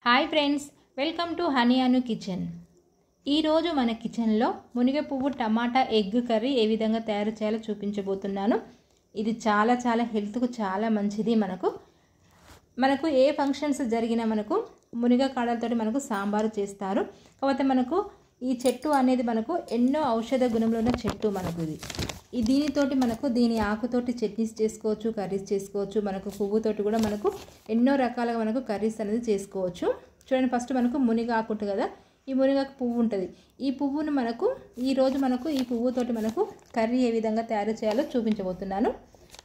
Hi friends, welcome to honey Anu kitchen. ఈరోజు మన కిచెన్లో మునిగ పువ్వు టమాటా ఎగ్ కర్రీ ఏ విధంగా తయారు చేయాలో చూపించబోతున్నాను. ఇది చాలా చాలా హెల్త్కు చాలా మంచిది. మనకు ఏ ఫంక్షన్స్ జరిగినా మనకు మునిగ కాడలతో మనకు సాంబారు చేస్తారు. కాకపోతే మనకు ఈ చెట్టు అనేది మనకు ఎన్నో ఔషధ గుణంలో ఉన్న చెట్టు. మనకు దీనితోటి మనకు దీని ఆకుతోటి చట్నీస్ చేసుకోవచ్చు, కర్రీస్ చేసుకోవచ్చు. మనకు పువ్వుతోటి కూడా మనకు ఎన్నో రకాలుగా మనకు కర్రీస్ అనేది చేసుకోవచ్చు. చూడండి, ఫస్ట్ మనకు మునిగాకు ఉంటుంది కదా, ఈ మునిగాకు పువ్వు ఉంటుంది. ఈ పువ్వును ఈరోజు ఈ పువ్వుతోటి మనకు కర్రీ ఏ విధంగా తయారు చేయాలో చూపించబోతున్నాను.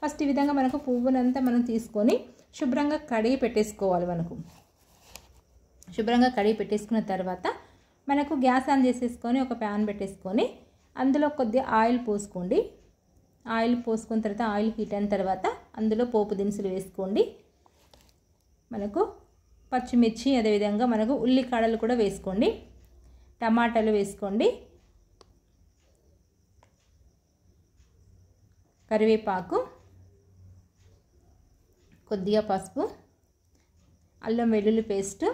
ఫస్ట్ ఈ విధంగా మనకు పువ్వునంతా మనం తీసుకొని శుభ్రంగా కడిగి పెట్టేసుకోవాలి. శుభ్రంగా కడిగి పెట్టేసుకున్న తర్వాత మనకు గ్యాస్ ఆన్ చేసేసుకొని ఒక ప్యాన్ పెట్టేసుకొని అందులో కొద్దిగా ఆయిల్ పోసుకోండి. ఆయిల్ పోసుకున్న తర్వాత ఆయిల్ హీట్ అయిన తర్వాత అందులో పోపు దినుసులు వేసుకోండి. మనకు పచ్చిమిర్చి, అదేవిధంగా మనకు ఉల్లికాడలు కూడా వేసుకోండి. టమాటాలు వేసుకోండి. కరివేపాకు, కొద్దిగా పసుపు, అల్లం వెల్లుల్లి పేస్ట్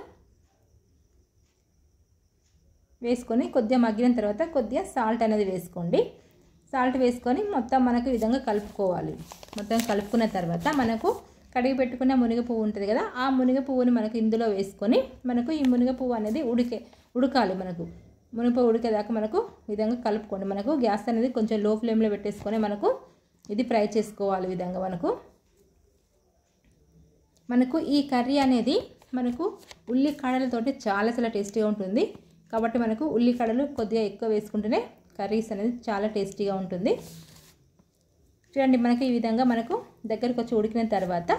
వేసుకొని కొద్దిగా మగ్గిన తర్వాత కొద్దిగా సాల్ట్ అనేది వేసుకోండి. సాల్ట్ వేసుకొని మొత్తం మనకు ఈ విధంగా కలుపుకోవాలి. మొత్తం కలుపుకున్న తర్వాత మనకు కడిగి పెట్టుకున్న మునిగ పువ్వు ఉంటుంది కదా, ఆ మునిగ పువ్వుని మనకు ఇందులో వేసుకొని మనకు ఈ మునిగ పువ్వు అనేది ఉడకాలి. మునిగ పువ్వు ఉడికేదాకా మనకు ఈ విధంగా కలుపుకోండి. మనకు గ్యాస్ అనేది కొంచెం లో ఫ్లేమ్లో పెట్టేసుకొని మనకు ఇది ఫ్రై చేసుకోవాలి. ఈ విధంగా మనకు ఈ కర్రీ అనేది మనకు ఉల్లికాడలతోటి చాలా చాలా టేస్టీగా ఉంటుంది. కాబట్టి మనకు ఉల్లికాడలు కొద్దిగా ఎక్కువ వేసుకుంటేనే కర్రీస్ అనేది చాలా టేస్టీగా ఉంటుంది. చూడండి, మనకు ఈ విధంగా మనకు దగ్గరికి వచ్చి ఉడికిన తర్వాత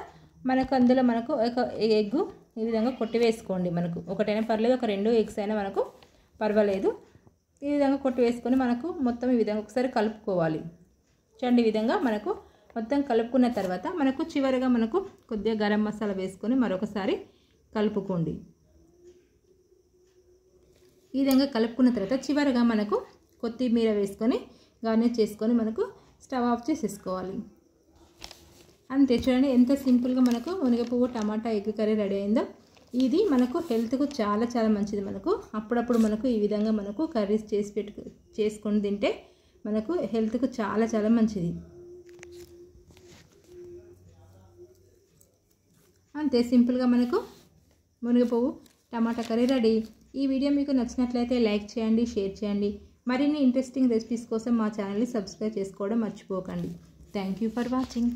మనకు అందులో మనకు ఒక ఎగ్ ఈ విధంగా కొట్టి వేసుకోండి. మనకు ఒకటైనా పర్లేదు, ఒక 2 ఎగ్స్ అయినా మనకు పర్వాలేదు. ఈ విధంగా కొట్టి వేసుకొని మనకు మొత్తం ఈ విధంగా ఒకసారి కలుపుకోవాలి. చూడండి, ఈ విధంగా మనకు మొత్తం కలుపుకున్న తర్వాత మనకు చివరిగా మనకు కొద్దిగా గరం మసాలా వేసుకొని మరొకసారి కలుపుకోండి. ఈ విధంగా కలుపుకున్న తర్వాత చివరిగా మనకు కొత్తిమీర వేసుకొని గార్నిష్ చేసుకొని మనకు స్టవ్ ఆఫ్ చేసేసుకోవాలి. అంతే. చూడండి ఎంత సింపుల్గా మనకు మునిగ పువ్వు టమాటా ఎగ్ కర్రీ రెడీ అయిందో. ఇది మనకు హెల్త్కు చాలా చాలా మంచిది. అప్పుడప్పుడు మనకు ఈ విధంగా మనకు కర్రీస్ చేసుకొని తింటే మనకు హెల్త్కు చాలా చాలా మంచిది. అంతే సింపుల్గా మనకు మునిగ పువ్వు టమాటా కర్రీ రెడీ. ఈ వీడియో మీకు నచ్చినట్లయితే లైక్ చేయండి, షేర్ చేయండి. మరిన్ని ఇంట్రెస్టింగ్ రెసిపీస్ కోసం మా ఛానల్ని సబ్స్క్రైబ్ చేసుకోవడం మర్చిపోకండి. Thank you for watching.